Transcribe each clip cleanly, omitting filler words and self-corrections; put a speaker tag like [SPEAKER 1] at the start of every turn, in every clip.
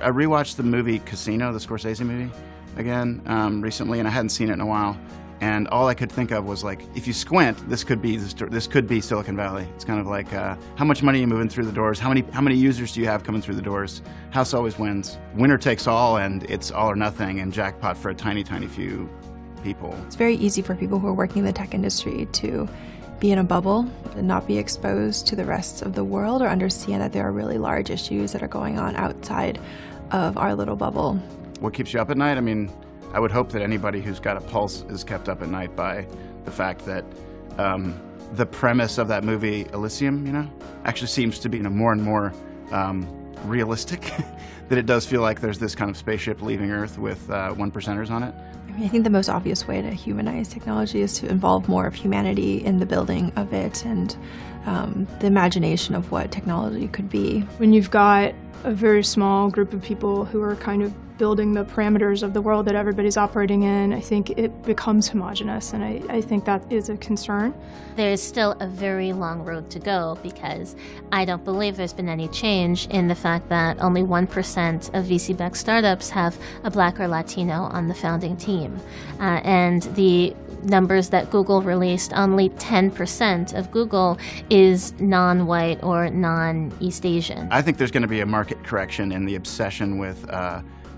[SPEAKER 1] I rewatched the movie Casino, the Scorsese movie, again recently, and I hadn't seen it in a while. And all I could think of was, like, if you squint, this could be Silicon Valley. It's kind of like how much money are you moving through the doors? How many users do you have coming through the doors? House always wins. Winner takes all, and it's all or nothing, and jackpot for a tiny, tiny few people.
[SPEAKER 2] It's very easy for people who are working in the tech industry to be in a bubble and not be exposed to the rest of the world or understand that there are really large issues that are going on outside of our little bubble.
[SPEAKER 1] What keeps you up at night? I mean, I would hope that anybody who's got a pulse is kept up at night by the fact that the premise of that movie, Elysium, actually seems to be more and more realistic. That it does feel like there's this kind of spaceship leaving Earth with 1%ers on it.
[SPEAKER 2] I think the most obvious way to humanize technology is to involve more of humanity in the building of it and the imagination of what technology could be.
[SPEAKER 3] When you've got a very small group of people who are kind of building the parameters of the world that everybody's operating in, I think it becomes homogenous, and I think that is a concern.
[SPEAKER 4] There's still a very long road to go because I don't believe there's been any change in the fact that only 1% of VC-backed startups have a Black or Latino on the founding team. And the numbers that Google released, only 10% of Google is non-white or non-East Asian.
[SPEAKER 1] I think there's going to be a market correction in the obsession with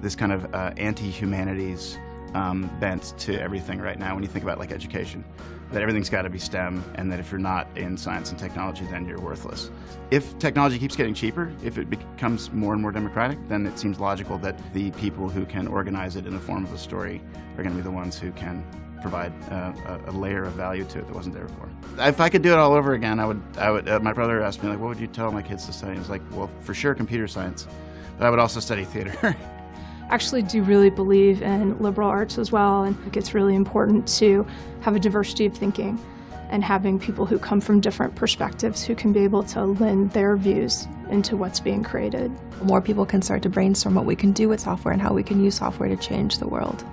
[SPEAKER 1] this kind of anti-humanities bent to everything right now when you think about, like, education. That everything's got to be STEM, and that if you're not in science and technology, then you're worthless. If technology keeps getting cheaper, if it becomes more and more democratic, then it seems logical that the people who can organize it in the form of a story are going to be the ones who can provide a layer of value to it that wasn't there before. If I could do it all over again, I would. My brother asked me, like, what would you tell my kids to study? I was like, well, for sure computer science, but I would also study theater.
[SPEAKER 3] Actually do really believe in liberal arts as well, and I think it's really important to have a diversity of thinking and having people who come from different perspectives who can be able to lend their views into what's being created.
[SPEAKER 2] More people can start to brainstorm what we can do with software and how we can use software to change the world.